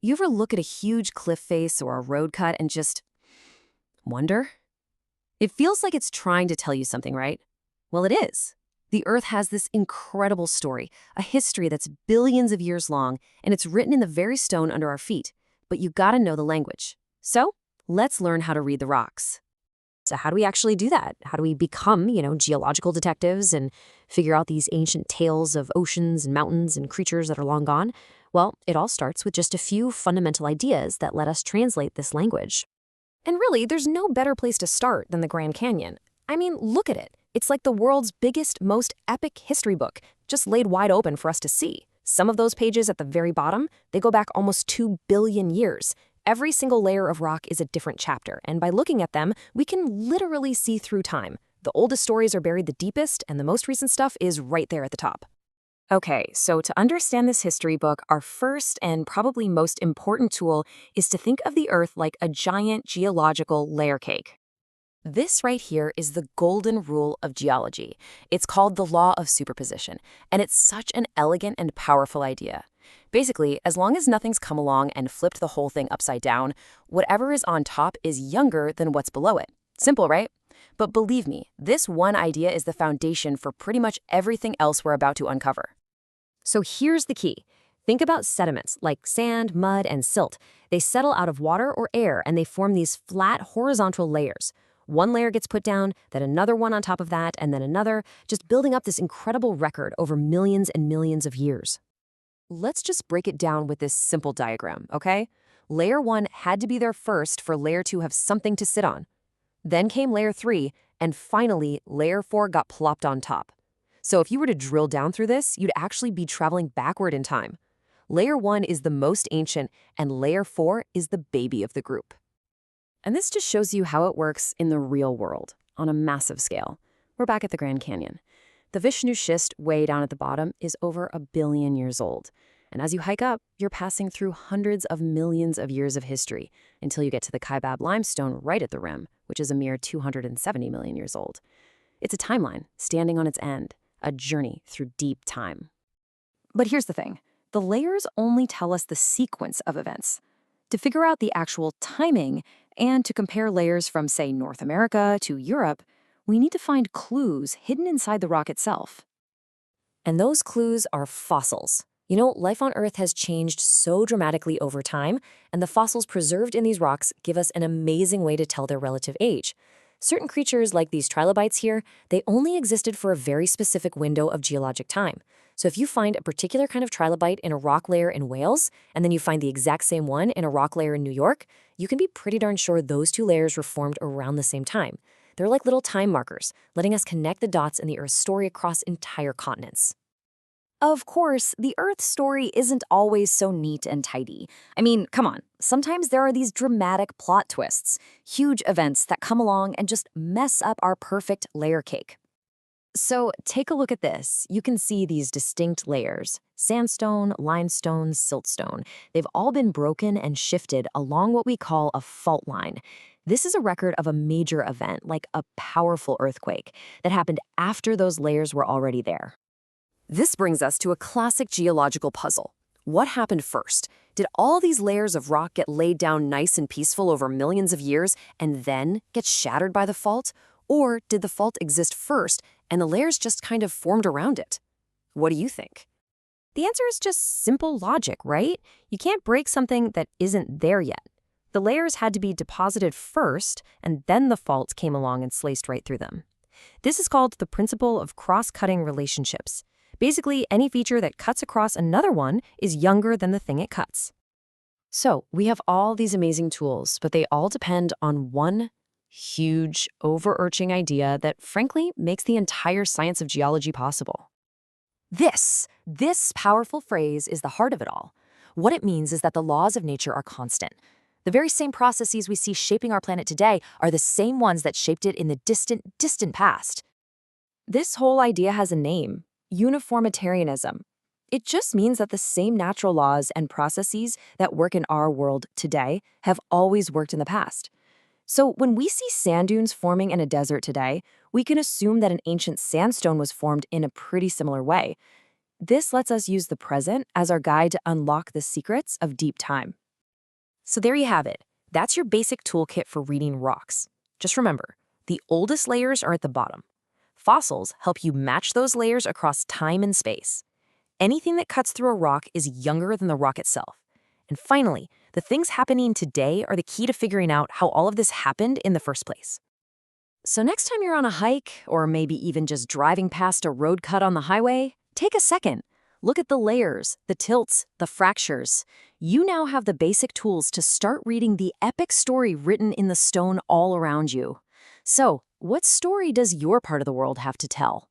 You ever look at a huge cliff face or a road cut and just wonder? It feels like it's trying to tell you something, right? Well, it is. The Earth has this incredible story, a history that's billions of years long, and it's written in the very stone under our feet. But you gotta know the language. So, let's learn how to read the rocks. So how do we actually do that? How do we become, geological detectives and figure out these ancient tales of oceans and mountains and creatures that are long gone? Well, it all starts with just a few fundamental ideas that let us translate this language. And really, there's no better place to start than the Grand Canyon. I mean, look at it. It's like the world's biggest, most epic history book, just laid wide open for us to see. Some of those pages at the very bottom, they go back almost 2 billion years. Every single layer of rock is a different chapter, and by looking at them, we can literally see through time. The oldest stories are buried the deepest, and the most recent stuff is right there at the top. Okay, so to understand this history book, our first and probably most important tool is to think of the Earth like a giant geological layer cake. This right here is the golden rule of geology. It's called the law of superposition, and it's such an elegant and powerful idea. Basically, as long as nothing's come along and flipped the whole thing upside down, whatever is on top is younger than what's below it. Simple, right? But believe me, this one idea is the foundation for pretty much everything else we're about to uncover. So here's the key. Think about sediments like sand, mud, and silt. They settle out of water or air, and they form these flat horizontal layers. One layer gets put down, then another one on top of that, and then another, just building up this incredible record over millions and millions of years. Let's just break it down with this simple diagram, okay? Layer 1 had to be there first for Layer 2 to have something to sit on. Then came Layer 3, and finally, Layer 4 got plopped on top. So if you were to drill down through this, you'd actually be traveling backward in time. Layer 1 is the most ancient, and Layer 4 is the baby of the group. And this just shows you how it works in the real world, on a massive scale. We're back at the Grand Canyon. The Vishnu schist way down at the bottom is over 1 billion years old. And as you hike up, you're passing through hundreds of millions of years of history until you get to the Kaibab limestone right at the rim, which is a mere 270 million years old. It's a timeline standing on its end, a journey through deep time. But here's the thing. The layers only tell us the sequence of events. To figure out the actual timing and to compare layers from, say, North America to Europe, we need to find clues hidden inside the rock itself. And those clues are fossils. Life on Earth has changed so dramatically over time, and the fossils preserved in these rocks give us an amazing way to tell their relative age. Certain creatures, like these trilobites here, they only existed for a very specific window of geologic time. So if you find a particular kind of trilobite in a rock layer in Wales, and then you find the exact same one in a rock layer in New York, you can be pretty darn sure those two layers were formed around the same time. They're like little time markers, letting us connect the dots in the Earth's story across entire continents. Of course, the Earth's story isn't always so neat and tidy. I mean, come on, sometimes there are these dramatic plot twists, huge events that come along and just mess up our perfect layer cake. So take a look at this. You can see these distinct layers: sandstone, limestone, siltstone. They've all been broken and shifted along what we call a fault line. This is a record of a major event, like a powerful earthquake, that happened after those layers were already there. This brings us to a classic geological puzzle. What happened first? Did all these layers of rock get laid down nice and peaceful over millions of years and then get shattered by the fault? Or did the fault exist first and the layers just kind of formed around it? What do you think? The answer is just simple logic, right? You can't break something that isn't there yet. The layers had to be deposited first, and then the fault came along and sliced right through them. This is called the principle of cross-cutting relationships. Basically, any feature that cuts across another one is younger than the thing it cuts. So we have all these amazing tools, but they all depend on one huge, overarching idea that, frankly, makes the entire science of geology possible. This powerful phrase is the heart of it all. What it means is that the laws of nature are constant. The very same processes we see shaping our planet today are the same ones that shaped it in the distant, distant past. This whole idea has a name: uniformitarianism. It just means that the same natural laws and processes that work in our world today have always worked in the past. So when we see sand dunes forming in a desert today, we can assume that an ancient sandstone was formed in a pretty similar way. This lets us use the present as our guide to unlock the secrets of deep time. So there you have it. That's your basic toolkit for reading rocks. Just remember, the oldest layers are at the bottom. Fossils help you match those layers across time and space. Anything that cuts through a rock is younger than the rock itself. And finally, the things happening today are the key to figuring out how all of this happened in the first place. So next time you're on a hike, or maybe even just driving past a road cut on the highway, take a second. Look at the layers, the tilts, the fractures. You now have the basic tools to start reading the epic story written in the stone all around you. So, what story does your part of the world have to tell?